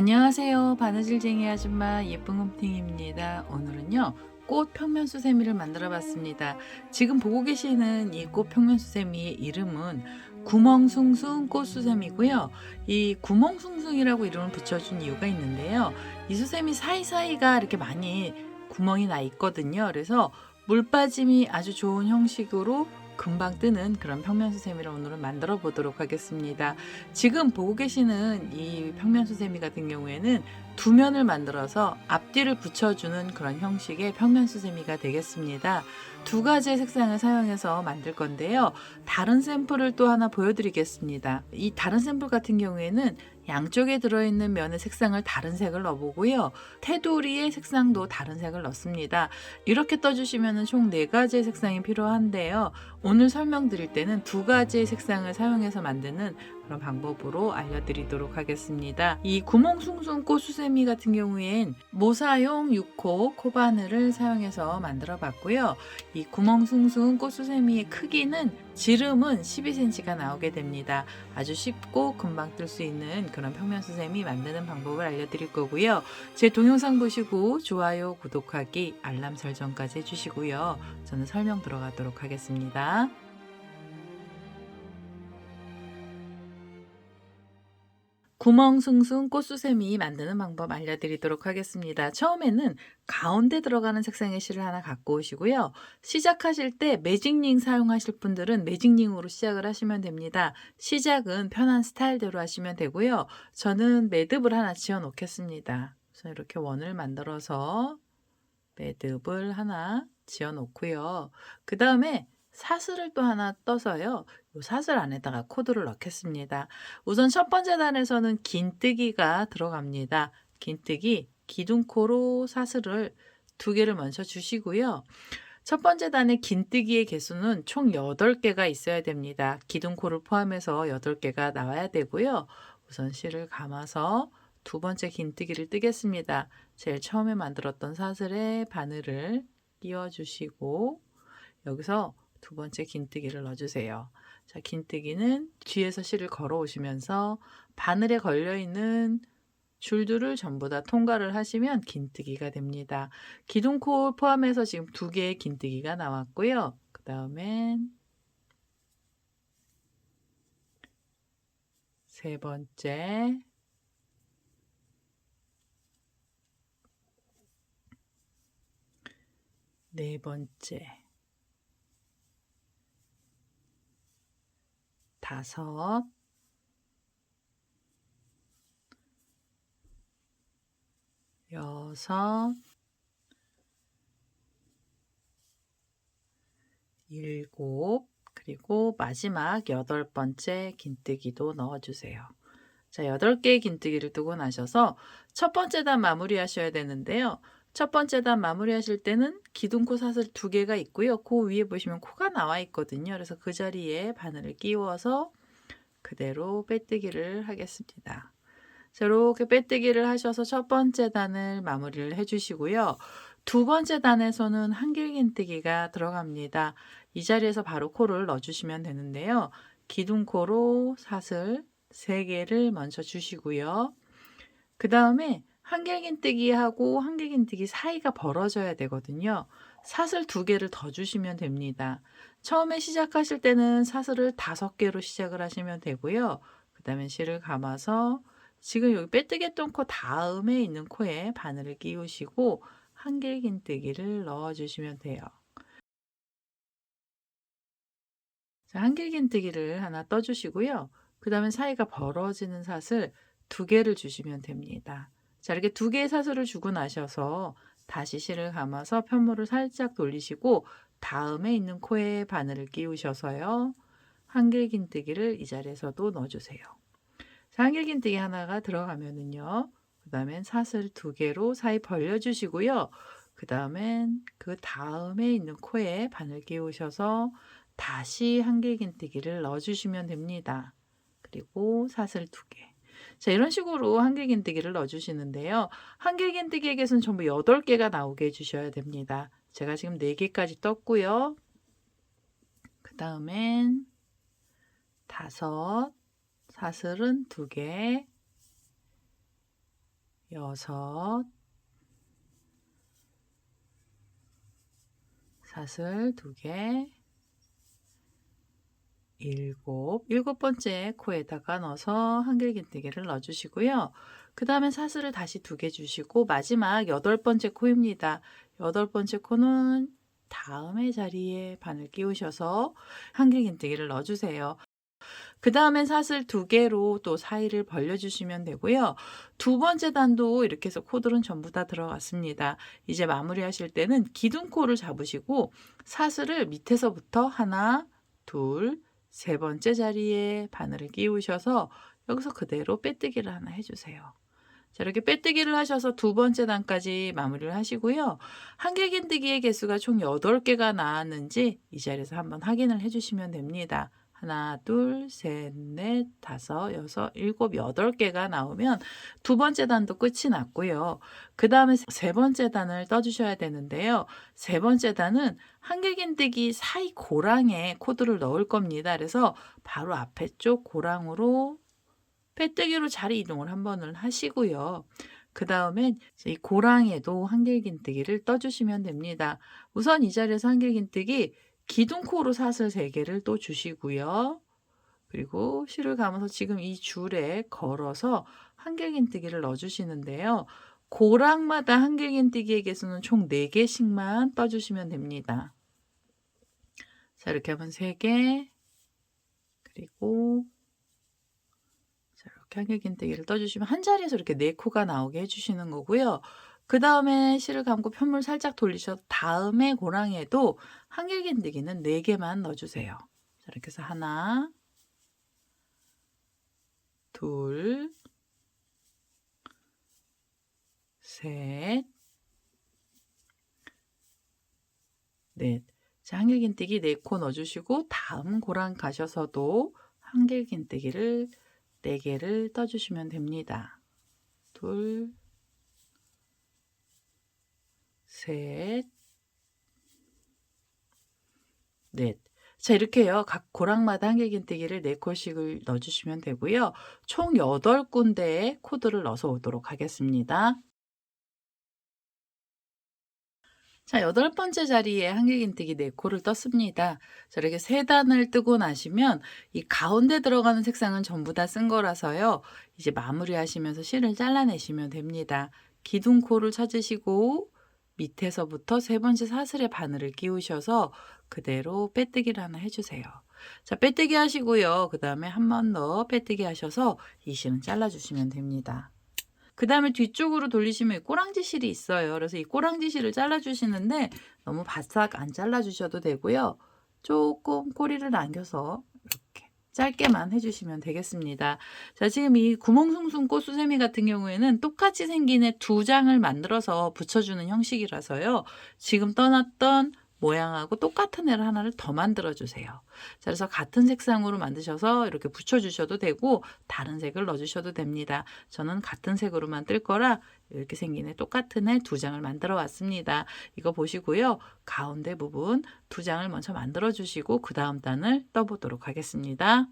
안녕하세요. 바느질쟁이 아줌마 예쁜 곰팅입니다. 오늘은요, 꽃 평면수세미를 만들어 봤습니다. 지금 보고 계시는 이 꽃 평면수세미의 이름은 구멍숭숭 꽃수세미고요. 이 구멍숭숭이라고 이름을 붙여준 이유가 있는데요. 이 수세미 사이사이가 이렇게 많이 구멍이 나 있거든요. 그래서 물 빠짐이 아주 좋은 형식으로 금방 뜨는 그런 평면수세미를 오늘은 만들어 보도록 하겠습니다. 지금 보고 계시는 이 평면수세미 같은 경우에는 두 면을 만들어서 앞뒤를 붙여주는 그런 형식의 평면수세미가 되겠습니다. 두 가지의 색상을 사용해서 만들 건데요. 다른 샘플을 또 하나 보여드리겠습니다. 이 다른 샘플 같은 경우에는 양쪽에 들어있는 면의 색상을 다른 색을 넣어보고요. 테두리의 색상도 다른 색을 넣습니다. 이렇게 떠주시면 총 4가지의 색상이 필요한데요. 오늘 설명드릴 때는 2가지의 색상을 사용해서 만드는 그런 방법으로 알려드리도록 하겠습니다. 이 구멍숭숭 꽃수세미 같은 경우엔 모사용 6호 코바늘을 사용해서 만들어 봤고요. 이 구멍숭숭 꽃수세미의 크기는 지름은 12cm가 나오게 됩니다. 아주 쉽고 금방 뜰 수 있는 그런 평면수세미 만드는 방법을 알려드릴 거고요. 제 동영상 보시고 좋아요, 구독하기, 알람 설정까지 해주시고요. 저는 설명 들어가도록 하겠습니다. 구멍숭숭 꽃수세미 만드는 방법 알려드리도록 하겠습니다. 처음에는 가운데 들어가는 색상의 실을 하나 갖고 오시고요. 시작하실 때 매직링 사용하실 분들은 매직링으로 시작을 하시면 됩니다. 시작은 편한 스타일대로 하시면 되고요. 저는 매듭을 하나 지어 놓겠습니다. 그래서 이렇게 원을 만들어서 매듭을 하나 지어 놓고요. 그 다음에 사슬을 또 하나 떠서요. 이 사슬 안에다가 코드를 넣겠습니다. 우선 첫 번째 단에서는 긴뜨기가 들어갑니다. 긴뜨기, 기둥코로 사슬을 2개를 먼저 주시고요. 첫 번째 단의 긴뜨기의 개수는 총 8개가 있어야 됩니다. 기둥코를 포함해서 8개가 나와야 되고요. 우선 실을 감아서 두 번째 긴뜨기를 뜨겠습니다. 제일 처음에 만들었던 사슬에 바늘을 끼워주시고 여기서 두 번째 긴뜨기를 넣어주세요. 자, 긴뜨기는 뒤에서 실을 걸어 오시면서 바늘에 걸려있는 줄들을 전부 다 통과를 하시면 긴뜨기가 됩니다. 기둥코 포함해서 지금 2개의 긴뜨기가 나왔고요. 그 다음엔 세 번째, 네 번째, 다섯, 여섯, 일곱, 그리고 마지막 8번째 긴뜨기도 넣어주세요. 자, 8개의 긴뜨기를 뜨고 나셔서 첫 번째 단 마무리 하셔야 되는데요. 첫 번째 단 마무리 하실 때는 기둥코 사슬 2개가 있고요. 그 위에 보시면 코가 나와 있거든요. 그래서 그 자리에 바늘을 끼워서 그대로 빼뜨기를 하겠습니다. 자, 이렇게 빼뜨기를 하셔서 첫 번째 단을 마무리를 해주시고요. 두 번째 단에서는 한길긴뜨기가 들어갑니다. 이 자리에서 바로 코를 넣어주시면 되는데요. 기둥코로 사슬 3개를 먼저 주시고요. 그 다음에 한길긴뜨기하고 한길긴뜨기 사이가 벌어져야 되거든요. 사슬 2개를 더 주시면 됩니다. 처음에 시작하실 때는 사슬을 5개로 시작을 하시면 되고요. 그 다음에 실을 감아서 지금 여기 빼뜨기 했던 코 다음에 있는 코에 바늘을 끼우시고 한길긴뜨기를 넣어주시면 돼요. 자, 한길긴뜨기를 하나 떠주시고요. 그 다음에 사이가 벌어지는 사슬 2개를 주시면 됩니다. 자, 이렇게 2개의 사슬을 주고 나셔서 다시 실을 감아서 편물을 살짝 돌리시고 다음에 있는 코에 바늘을 끼우셔서요. 한길긴뜨기를 이 자리에서도 넣어주세요. 자, 한길긴뜨기 하나가 들어가면은요. 그 다음엔 사슬 2개로 사이 벌려주시고요. 그 다음엔 그 다음에 있는 코에 바늘 끼우셔서 다시 한길긴뜨기를 넣어주시면 됩니다. 그리고 사슬 2개. 자, 이런 식으로 한길긴뜨기를 넣어주시는데요. 한길긴뜨기의 개수는 전부 8개가 나오게 해주셔야 됩니다. 제가 지금 4개까지 떴고요. 그 다음엔 5, 사슬은 2개, 여섯, 사슬 2개, 일곱 번째 코에다가 넣어서 한길긴뜨기를 넣어주시고요. 그 다음에 사슬을 다시 2개 주시고 마지막 8번째 코입니다. 8번째 코는 다음의 자리에 바늘 끼우셔서 한길긴뜨기를 넣어주세요. 그 다음에 사슬 2개로 또 사이를 벌려주시면 되고요. 2번째 단도 이렇게 해서 코들은 전부 다 들어갔습니다. 이제 마무리하실 때는 기둥코를 잡으시고 사슬을 밑에서부터 하나, 둘, 3번째 자리에 바늘을 끼우셔서 여기서 그대로 빼뜨기를 하나 해주세요. 자, 이렇게 빼뜨기를 하셔서 2번째 단까지 마무리를 하시고요. 한길긴뜨기의 개수가 총 8개가 나왔는지 이 자리에서 한번 확인을 해주시면 됩니다. 하나, 둘, 셋, 넷, 다섯, 여섯, 일곱, 8개가 나오면 2번째 단도 끝이 났고요. 그 다음에 3번째 단을 떠주셔야 되는데요. 3번째 단은 한길긴뜨기 사이 고랑에 코드를 넣을 겁니다. 그래서 바로 앞에 쪽 고랑으로 빼뜨기로 자리 이동을 한 번을 하시고요. 그 다음엔 이 고랑에도 한길긴뜨기를 떠주시면 됩니다. 우선 이 자리에서 한길긴뜨기 기둥코로 사슬 3개를 또 주시고요. 그리고 실을 감아서 지금 이 줄에 걸어서 한길긴뜨기를 넣어주시는데요. 고랑마다 한길긴뜨기의 개수는 총 4개씩만 떠주시면 됩니다. 자, 이렇게 하면 3개, 그리고 이렇게 한길긴뜨기를 떠주시면 한 자리에서 이렇게 4코가 나오게 해주시는 거고요. 그 다음에 실을 감고 편물 살짝 돌리셔서 다음에 고랑에도 한길긴뜨기는 4개만 넣어주세요. 자, 이렇게 해서 하나, 둘, 셋, 넷. 자, 한길긴뜨기 4코 넣어주시고 다음 고랑 가셔서도 한길긴뜨기를 4개를 떠주시면 됩니다. 둘, 셋, 넷. 자, 이렇게요. 각 고랑마다 한길긴뜨기를 4코씩을 넣어주시면 되고요. 총 8군데의 코드를 넣어서 오도록 하겠습니다. 자, 8번째 자리에 한길긴뜨기 4코를 떴습니다. 자, 이렇게 3단을 뜨고 나시면 이 가운데 들어가는 색상은 전부 다 쓴 거라서요. 이제 마무리 하시면서 실을 잘라내시면 됩니다. 기둥코를 찾으시고 밑에서부터 3번째 사슬에 바늘을 끼우셔서 그대로 빼뜨기를 하나 해주세요. 자, 빼뜨기 하시고요. 그 다음에 한 번 더 빼뜨기 하셔서 이 실은 잘라주시면 됩니다. 그 다음에 뒤쪽으로 돌리시면 꼬랑지 실이 있어요. 그래서 이 꼬랑지 실을 잘라주시는데 너무 바싹 안 잘라주셔도 되고요. 조금 꼬리를 남겨서 이렇게 짧게만 해주시면 되겠습니다. 자, 지금 이 구멍숭숭 꽃수세미 같은 경우에는 똑같이 생긴 애 2장을 만들어서 붙여주는 형식이라서요. 지금 떠났던 모양하고 똑같은 애를 하나를 더 만들어 주세요. 자, 그래서 같은 색상으로 만드셔서 이렇게 붙여주셔도 되고 다른 색을 넣어주셔도 됩니다. 저는 같은 색으로만 뜰 거라 이렇게 생긴 애 똑같은 애 2장을 만들어 왔습니다. 이거 보시고요. 가운데 부분 2장을 먼저 만들어 주시고 그 다음 단을 떠보도록 하겠습니다.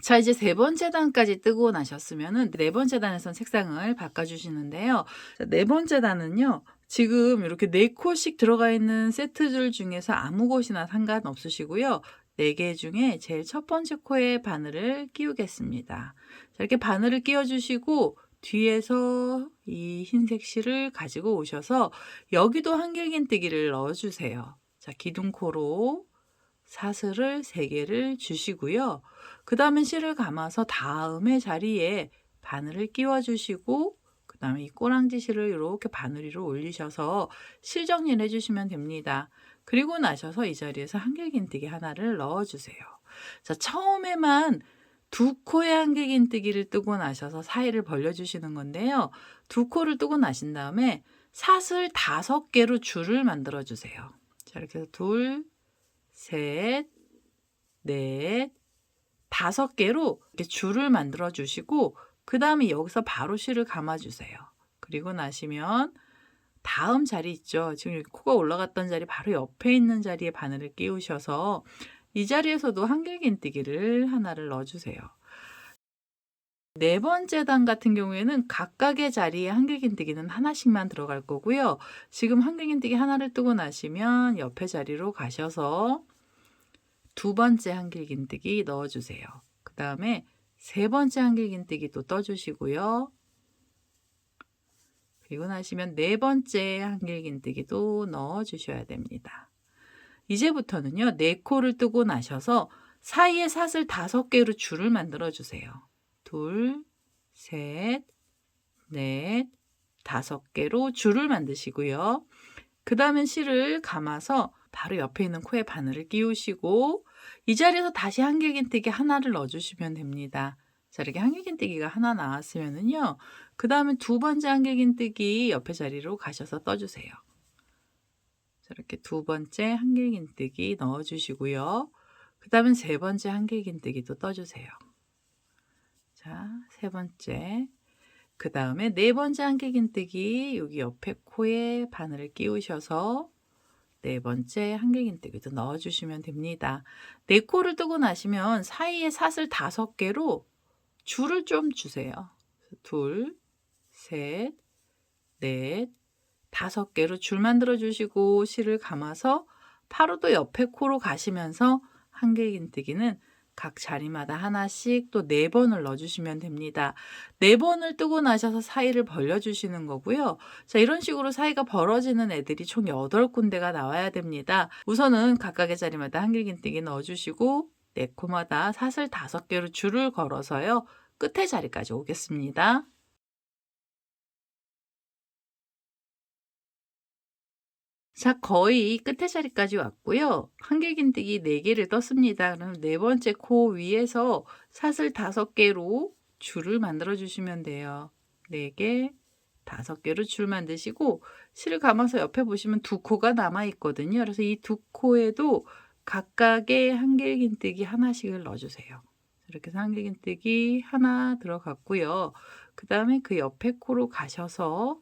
자, 이제 3번째 단까지 뜨고 나셨으면은 4번째 단에선 색상을 바꿔주시는데요. 자, 4번째 단은요. 지금 이렇게 4코씩 들어가 있는 세트줄 중에서 아무 곳이나 상관없으시고요. 4개 중에 제일 첫 번째 코에 바늘을 끼우겠습니다. 자, 이렇게 바늘을 끼워주시고 뒤에서 이 흰색 실을 가지고 오셔서 여기도 한길긴뜨기를 넣어주세요. 자, 기둥코로 사슬을 3개를 주시고요. 그 다음에 실을 감아서 다음의 자리에 바늘을 끼워 주시고 그 다음에 이 꼬랑지 실을 이렇게 바늘 위로 올리셔서 실 정리를 해주시면 됩니다. 그리고 나셔서 이 자리에서 한길긴뜨기 하나를 넣어주세요. 자, 처음에만 2코의 한길긴뜨기를 뜨고 나셔서 사이를 벌려주시는 건데요. 2코를 뜨고 나신 다음에 사슬 5개로 줄을 만들어 주세요. 자, 이렇게 해서 둘, 셋, 넷, 5개로 이렇게 줄을 만들어 주시고 그 다음에 여기서 바로 실을 감아 주세요. 그리고 나시면 다음 자리 있죠. 지금 여기 코가 올라갔던 자리 바로 옆에 있는 자리에 바늘을 끼우셔서 이 자리에서도 한길긴뜨기를 하나를 넣어주세요. 네 번째 단 같은 경우에는 각각의 자리에 한길긴뜨기는 하나씩만 들어갈 거고요. 지금 한길긴뜨기 하나를 뜨고 나시면 옆에 자리로 가셔서 두 번째 한길긴뜨기 넣어주세요. 그 다음에 세 번째 한길긴뜨기 또 떠주시고요. 그리고 나시면 네 번째 한길긴뜨기도 넣어주셔야 됩니다. 이제부터는요, 네 코를 뜨고 나셔서 사이에 사슬 5개로 줄을 만들어 주세요. 둘, 셋, 넷, 5개로 줄을 만드시고요. 그 다음에 실을 감아서 바로 옆에 있는 코에 바늘을 끼우시고 이 자리에서 다시 한길긴뜨기 하나를 넣어주시면 됩니다. 자, 이렇게 한길긴뜨기가 하나 나왔으면은요, 그 다음에 두 번째 한길긴뜨기 옆에 자리로 가셔서 떠주세요. 자, 이렇게 두 번째 한길긴뜨기 넣어주시고요. 그 다음에 세 번째 한길긴뜨기도 떠주세요. 자, 세 번째. 그 다음에 네 번째 한길긴뜨기 여기 옆에 코에 바늘을 끼우셔서 네 번째 한길긴뜨기도 넣어주시면 됩니다. 네 코를 뜨고 나시면 사이에 사슬 5개로 줄을 좀 주세요. 둘, 셋, 넷, 5개로 줄 만들어 주시고 실을 감아서 바로 옆에 코로 가시면서 한길긴뜨기는 각 자리마다 하나씩 또 4번을 넣어주시면 됩니다. 4번을 뜨고 나셔서 사이를 벌려주시는 거고요. 자, 이런 식으로 사이가 벌어지는 애들이 총 8군데가 나와야 됩니다. 우선은 각각의 자리마다 한길긴뜨기 넣어주시고 4코마다 사슬 5개로 줄을 걸어서요. 끝에 자리까지 오겠습니다. 자, 거의 끝에 자리까지 왔고요. 한길긴뜨기 4개를 떴습니다. 그럼 네 번째 코 위에서 사슬 5개로 줄을 만들어 주시면 돼요. 4개, 5개로 줄 만드시고 실을 감아서 옆에 보시면 2코가 남아 있거든요. 그래서 이 2코에도 각각의 한길긴뜨기 하나씩을 넣어주세요. 이렇게 해서 한길긴뜨기 하나 들어갔고요. 그 다음에 그 옆에 코로 가셔서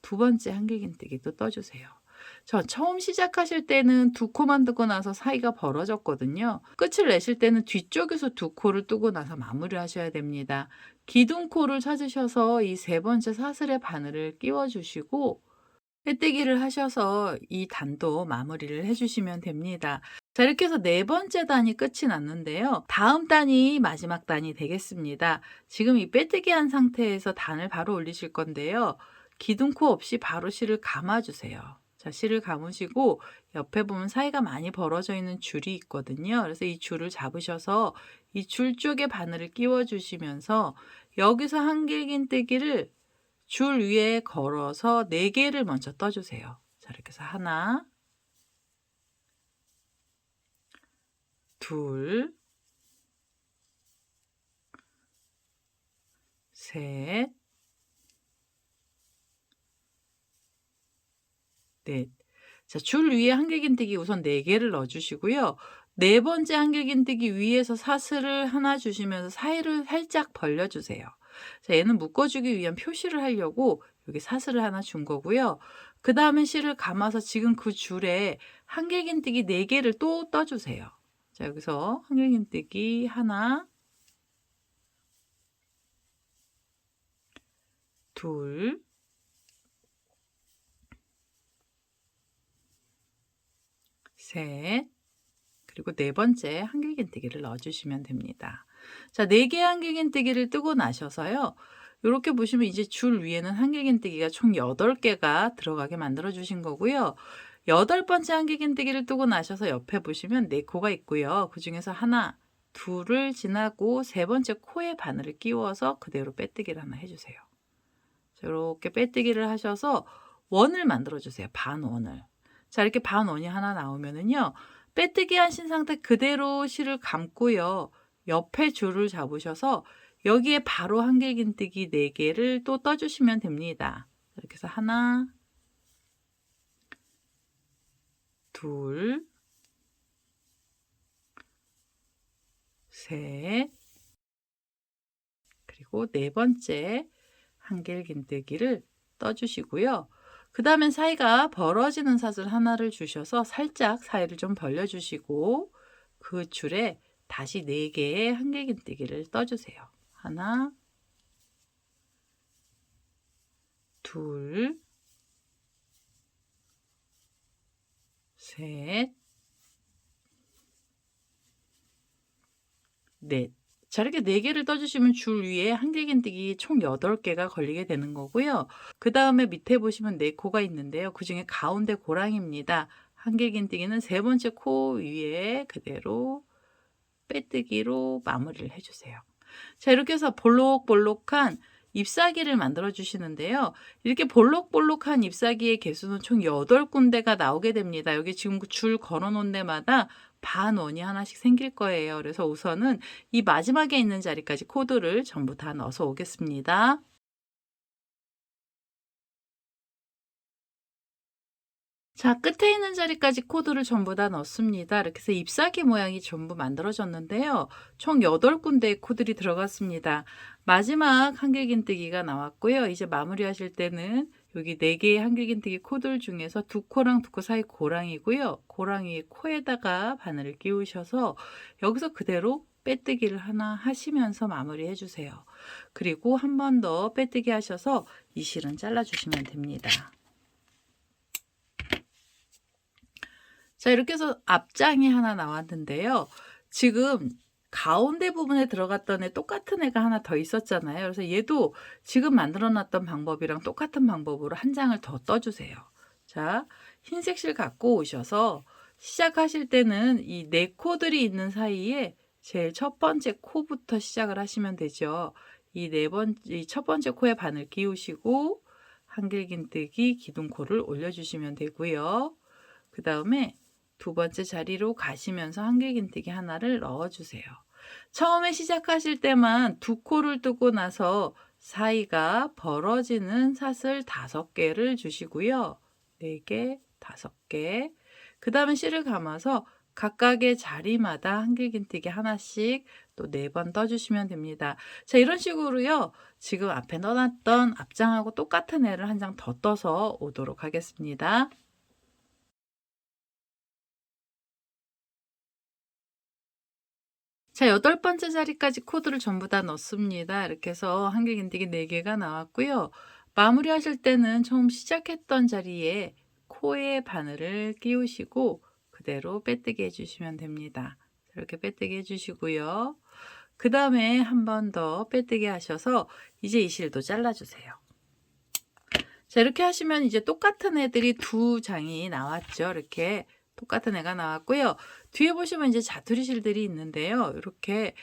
두 번째 한길긴뜨기도 떠주세요. 처음 시작하실 때는 2코만 뜨고 나서 사이가 벌어졌거든요. 끝을 내실 때는 뒤쪽에서 2코를 뜨고 나서 마무리 하셔야 됩니다. 기둥코를 찾으셔서 이 세 번째 사슬에 바늘을 끼워 주시고 빼뜨기를 하셔서 이 단도 마무리를 해주시면 됩니다. 자, 이렇게 해서 네 번째 단이 끝이 났는데요. 다음 단이 마지막 단이 되겠습니다. 지금 이 빼뜨기 한 상태에서 단을 바로 올리실 건데요. 기둥코 없이 바로 실을 감아주세요. 자, 실을 감으시고 옆에 보면 사이가 많이 벌어져 있는 줄이 있거든요. 그래서 이 줄을 잡으셔서 이 줄 쪽에 바늘을 끼워 주시면서 여기서 한길긴뜨기를 줄 위에 걸어서 4개를 먼저 떠주세요. 자, 이렇게 해서 하나, 둘, 셋, 넷. 자, 줄 위에 한길긴뜨기 우선 4개를 넣어주시고요. 네 번째 한길긴뜨기 위에서 사슬을 하나 주시면서 사이를 살짝 벌려주세요. 자, 얘는 묶어주기 위한 표시를 하려고 여기 사슬을 하나 준 거고요. 그 다음에 실을 감아서 지금 그 줄에 한길긴뜨기 4개를 또 떠주세요. 자, 여기서 한길긴뜨기 하나, 둘, 셋, 그리고 네 번째 한길긴뜨기를 넣어주시면 됩니다. 자, 4개의 한길긴뜨기를 뜨고 나셔서요. 이렇게 보시면 이제 줄 위에는 한길긴뜨기가 총 8개가 들어가게 만들어 주신 거고요. 8번째 한길긴뜨기를 뜨고 나셔서 옆에 보시면 4코가 있고요. 그 중에서 하나, 둘을 지나고 세 번째 코에 바늘을 끼워서 그대로 빼뜨기를 하나 해주세요. 자, 이렇게 빼뜨기를 하셔서 원을 만들어 주세요. 반원을. 자, 이렇게 반원이 하나 나오면은요. 빼뜨기 하신 상태 그대로 실을 감고요. 옆에 줄을 잡으셔서 여기에 바로 한길긴뜨기 4개를 또 떠주시면 됩니다. 이렇게 해서 하나, 둘, 셋, 그리고 네 번째 한길긴뜨기를 떠주시고요. 그 다음엔 사이가 벌어지는 사슬 하나를 주셔서 살짝 사이를 좀 벌려주시고 그 줄에 다시 4개의 한길긴뜨기를 떠주세요. 하나, 둘, 셋, 넷. 자, 이렇게 4개를 떠주시면 줄 위에 한길긴뜨기 총 8개가 걸리게 되는 거고요. 그 다음에 밑에 보시면 4코가 있는데요. 그 중에 가운데 고랑입니다. 한길긴뜨기는 3번째 코 위에 그대로 빼뜨기로 마무리를 해주세요. 자, 이렇게 해서 볼록볼록한 잎사귀를 만들어 주시는데요. 이렇게 볼록볼록한 잎사귀의 개수는 총 8군데가 나오게 됩니다. 여기 지금 줄 걸어 놓은 데마다 반원이 하나씩 생길 거예요. 그래서 우선은 이 마지막에 있는 자리까지 코드를 전부 다 넣어서 오겠습니다. 자, 끝에 있는 자리까지 코드를 전부 다 넣습니다. 이렇게 해서 잎사귀 모양이 전부 만들어졌는데요. 총 8군데의 코들이 들어갔습니다. 마지막 한길긴뜨기가 나왔고요. 이제 마무리하실 때는 여기 4개의 한길긴뜨기 코들 중에서 2코랑 2코 사이 고랑이고요. 고랑 위에 코에다가 바늘을 끼우셔서 여기서 그대로 빼뜨기를 하나 하시면서 마무리해 주세요. 그리고 한 번 더 빼뜨기 하셔서 이 실은 잘라주시면 됩니다. 자, 이렇게 해서 앞장이 하나 나왔는데요. 지금 가운데 부분에 들어갔던 애 똑같은 애가 하나 더 있었잖아요. 그래서 얘도 지금 만들어 놨던 방법이랑 똑같은 방법으로 한 장을 더 떠주세요. 자, 흰색 실 갖고 오셔서 시작하실 때는 이 4코들이 있는 사이에 제일 첫 번째 코부터 시작을 하시면 되죠. 이 첫 번째 코에 바늘 끼우시고 한길긴뜨기 기둥코를 올려주시면 되고요. 그 다음에 2번째 자리로 가시면서 한길긴뜨기 하나를 넣어주세요. 처음에 시작하실 때만 2코를 뜨고 나서 사이가 벌어지는 사슬 5개를 주시고요. 4개, 5개. 그 다음에 실을 감아서 각각의 자리마다 한길긴뜨기 하나씩 또 4번 떠주시면 됩니다. 자, 이런 식으로요. 지금 앞에 넣어놨던 앞장하고 똑같은 애를 한 장 더 떠서 오도록 하겠습니다. 자, 8번째 자리까지 코드를 전부 다 넣습니다. 이렇게 해서 한길긴뜨기 4개가 나왔고요. 마무리하실 때는 처음 시작했던 자리에 코에 바늘을 끼우시고 그대로 빼뜨기 해주시면 됩니다. 이렇게 빼뜨기 해주시고요. 그 다음에 한 번 더 빼뜨기 하셔서 이제 이 실도 잘라주세요. 자, 이렇게 하시면 이제 똑같은 애들이 2장이 나왔죠. 이렇게 똑같은 애가 나왔고요. 뒤에 보시면 이제 자투리 실들이 있는데요. 이렇게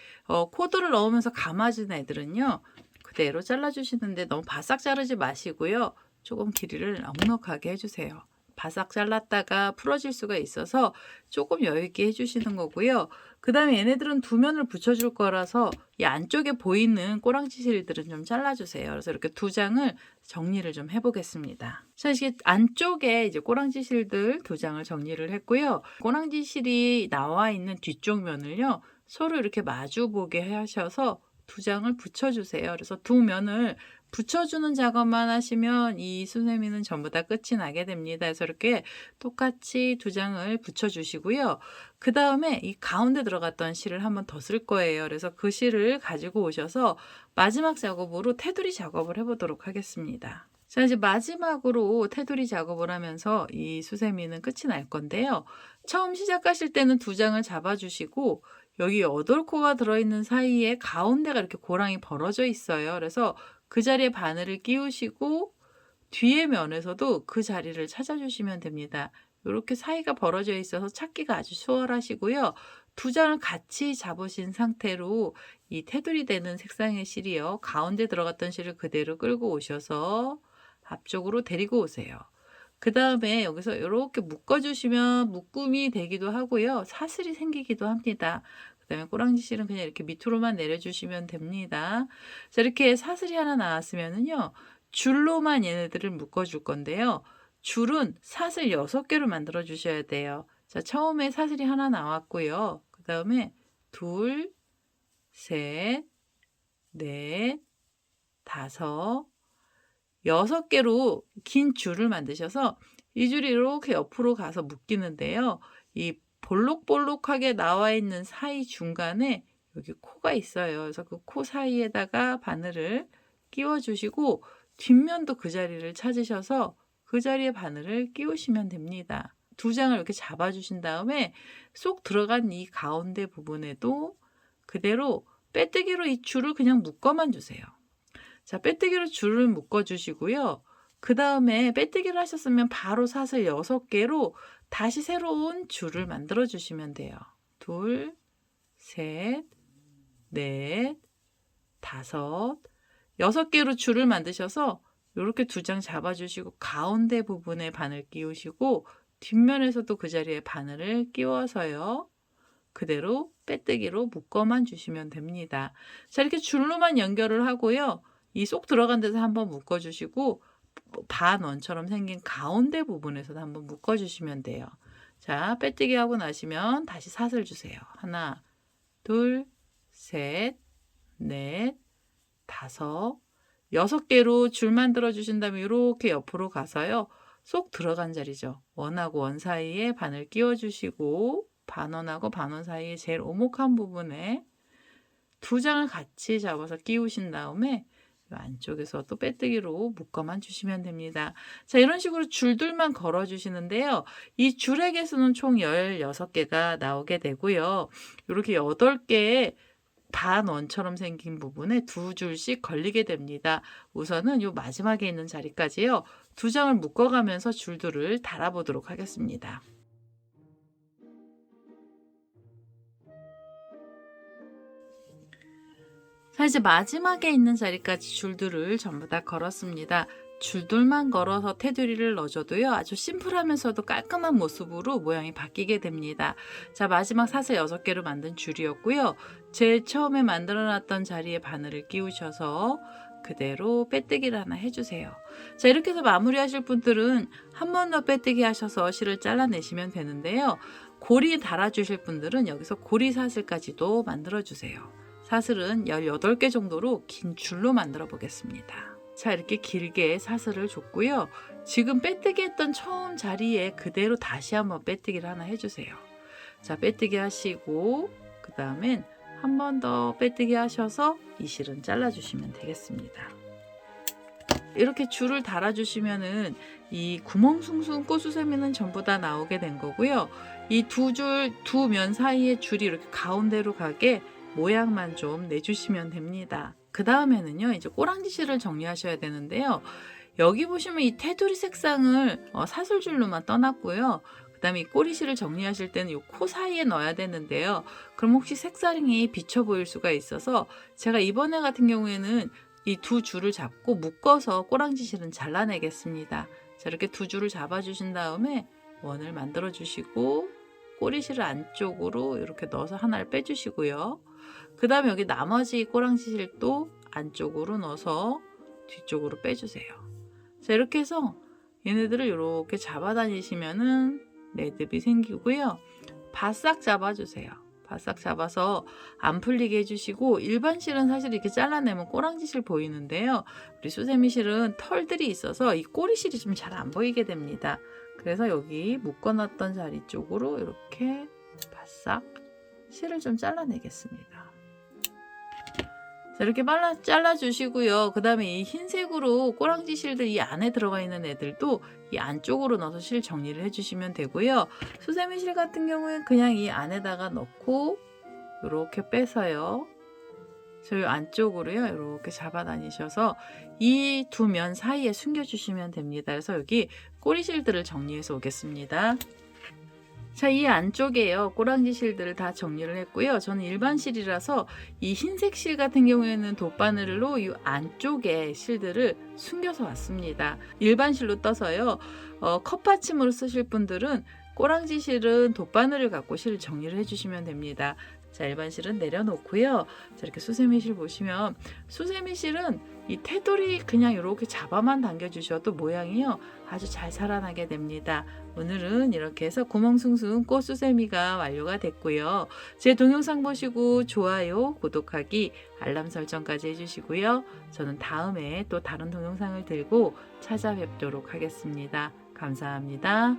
코드를 넣으면서 감아준 애들은요. 그대로 잘라주시는데 너무 바싹 자르지 마시고요. 조금 길이를 넉넉하게 해주세요. 바싹 잘랐다가 풀어질 수가 있어서 조금 여유 있게 해주시는 거고요. 그 다음에 얘네들은 2면을 붙여줄 거라서 이 안쪽에 보이는 꼬랑지 실들은 좀 잘라주세요. 그래서 이렇게 2장을 정리를 좀 해보겠습니다. 자, 이제 안쪽에 이제 꼬랑지 실들 2장을 정리를 했고요. 꼬랑지 실이 나와 있는 뒤쪽 면을요. 서로 이렇게 마주 보게 하셔서 2장을 붙여주세요. 그래서 2면을 붙여주는 작업만 하시면 이 수세미는 전부 다 끝이 나게 됩니다. 그래서 이렇게 똑같이 2장을 붙여주시고요. 그 다음에 이 가운데 들어갔던 실을 한번 더 쓸 거예요. 그래서 그 실을 가지고 오셔서 마지막 작업으로 테두리 작업을 해보도록 하겠습니다. 자, 이제 마지막으로 테두리 작업을 하면서 이 수세미는 끝이 날 건데요. 처음 시작하실 때는 2장을 잡아주시고 여기 8코가 들어있는 사이에 가운데가 이렇게 고랑이 벌어져 있어요. 그래서 그 자리에 바늘을 끼우시고 뒤에 면에서도 그 자리를 찾아주시면 됩니다. 이렇게 사이가 벌어져 있어서 찾기가 아주 수월하시고요. 2장을 같이 잡으신 상태로 이 테두리 되는 색상의 실이요. 가운데 들어갔던 실을 그대로 끌고 오셔서 앞쪽으로 데리고 오세요. 그 다음에 여기서 이렇게 묶어주시면 묶음이 되기도 하고요. 사슬이 생기기도 합니다. 그 다음에 꼬랑지 실은 그냥 이렇게 밑으로만 내려주시면 됩니다. 자, 이렇게 사슬이 하나 나왔으면은요. 줄로만 얘네들을 묶어줄 건데요. 줄은 사슬 6개로 만들어 주셔야 돼요. 자, 처음에 사슬이 하나 나왔고요. 그 다음에 둘, 셋, 넷, 다섯, 6개로 긴 줄을 만드셔서 이 줄이 이렇게 옆으로 가서 묶이는데요. 이 볼록볼록하게 나와 있는 사이 중간에 여기 코가 있어요. 그래서 그 코 사이에다가 바늘을 끼워 주시고 뒷면도 그 자리를 찾으셔서 그 자리에 바늘을 끼우시면 됩니다. 두 장을 이렇게 잡아 주신 다음에 쏙 들어간 이 가운데 부분에도 그대로 빼뜨기로 이 줄을 그냥 묶어만 주세요. 자, 빼뜨기로 줄을 묶어 주시고요. 그 다음에 빼뜨기를 하셨으면 바로 사슬 6개로 다시 새로운 줄을 만들어 주시면 돼요. 둘, 셋, 넷, 다섯, 6개로 줄을 만드셔서 이렇게 두 장 잡아주시고 가운데 부분에 바늘 끼우시고 뒷면에서도 그 자리에 바늘을 끼워서요. 그대로 빼뜨기로 묶어만 주시면 됩니다. 자, 이렇게 줄로만 연결을 하고요. 이 쏙 들어간 데서 한번 묶어주시고 반원처럼 생긴 가운데 부분에서도 한번 묶어주시면 돼요. 자, 빼뜨기 하고 나시면 다시 사슬 주세요. 하나, 둘, 셋, 넷, 다섯, 6개로 줄 만들어 주신 다음에 이렇게 옆으로 가서요. 쏙 들어간 자리죠. 원하고 원 사이에 바늘 끼워 주시고 반원하고 반원 사이에 제일 오목한 부분에 두 장을 같이 잡아서 끼우신 다음에 이 안쪽에서 또 빼뜨기로 묶어만 주시면 됩니다. 자, 이런 식으로 줄들만 걸어 주시는데요. 이 줄의 개수는 총 16개가 나오게 되고요. 이렇게 8개의 반원처럼 생긴 부분에 두 줄씩 걸리게 됩니다. 우선은 이 마지막에 있는 자리까지요. 두 장을 묶어가면서 줄들을 달아보도록 하겠습니다. 자, 이제 마지막에 있는 자리까지 줄들을 전부 다 걸었습니다. 줄들만 걸어서 테두리를 넣어줘도요. 아주 심플하면서도 깔끔한 모습으로 모양이 바뀌게 됩니다. 자, 마지막 사슬 6개로 만든 줄이었고요. 제일 처음에 만들어놨던 자리에 바늘을 끼우셔서 그대로 빼뜨기를 하나 해주세요. 자, 이렇게 해서 마무리하실 분들은 한 번 더 빼뜨기 하셔서 실을 잘라내시면 되는데요. 고리 달아주실 분들은 여기서 고리 사슬까지도 만들어주세요. 사슬은 18개 정도로 긴 줄로 만들어 보겠습니다. 자, 이렇게 길게 사슬을 줬고요. 지금 빼뜨기 했던 처음 자리에 그대로 다시 한번 빼뜨기를 하나 해주세요. 자, 빼뜨기 하시고 그 다음엔 한 번 더 빼뜨기 하셔서 이 실은 잘라주시면 되겠습니다. 이렇게 줄을 달아주시면은 이 구멍숭숭 꽃수세미는 전부 다 나오게 된 거고요. 이 두 면 사이에 줄이 이렇게 가운데로 가게 모양만 좀 내주시면 됩니다. 그 다음에는요, 이제 꼬랑지 실을 정리하셔야 되는데요. 여기 보시면 이 테두리 색상을 사슬줄로만 떠났고요. 그 다음에 이 꼬리실을 정리하실 때는 이 코 사이에 넣어야 되는데요. 그럼 혹시 색상이 비쳐 보일 수가 있어서 제가 이번에 같은 경우에는 이 두 줄을 잡고 묶어서 꼬랑지 실은 잘라내겠습니다. 자, 이렇게 두 줄을 잡아주신 다음에 원을 만들어 주시고 꼬리실을 안쪽으로 이렇게 넣어서 하나를 빼주시고요. 그 다음에 여기 나머지 꼬랑지 실도 안쪽으로 넣어서 뒤쪽으로 빼주세요. 자, 이렇게 해서 얘네들을 이렇게 잡아 다니시면은 매듭이 생기고요. 바싹 잡아주세요. 바싹 잡아서 안 풀리게 해주시고, 일반 실은 사실 이렇게 잘라내면 꼬랑지 실 보이는데요. 우리 수세미 실은 털들이 있어서 이 꼬리 실이 좀 잘 안 보이게 됩니다. 그래서 여기 묶어놨던 자리 쪽으로 이렇게 바싹 실을 좀 잘라내겠습니다. 자, 이렇게 잘라주시고요. 그 다음에 이 흰색으로 꼬랑지 실들 이 안에 들어가 있는 애들도 이 안쪽으로 넣어서 실 정리를 해주시면 되고요. 수세미 실 같은 경우에는 그냥 이 안에다가 넣고 이렇게 빼서요. 저희 안쪽으로요. 이렇게 잡아 다니셔서 이 두 면 사이에 숨겨주시면 됩니다. 그래서 여기 꼬리 실들을 정리해서 오겠습니다. 자, 이 안쪽에요. 꼬랑지 실들을 다 정리를 했고요. 저는 일반 실이라서 이 흰색 실 같은 경우에는 돗바늘로 이 안쪽에 실들을 숨겨서 왔습니다. 일반 실로 떠서요. 컵받침으로 쓰실 분들은 꼬랑지 실은 돗바늘을 갖고 실 정리를 해주시면 됩니다. 자, 일반 실은 내려놓고요. 자, 이렇게 수세미 실 보시면 수세미 실은 이 테두리 그냥 이렇게 잡아만 당겨주셔도 모양이요 아주 잘 살아나게 됩니다. 오늘은 이렇게 해서 구멍숭숭 꽃수세미가 완료가 됐고요. 제 동영상 보시고 좋아요, 구독하기, 알람 설정까지 해주시고요. 저는 다음에 또 다른 동영상을 들고 찾아뵙도록 하겠습니다. 감사합니다.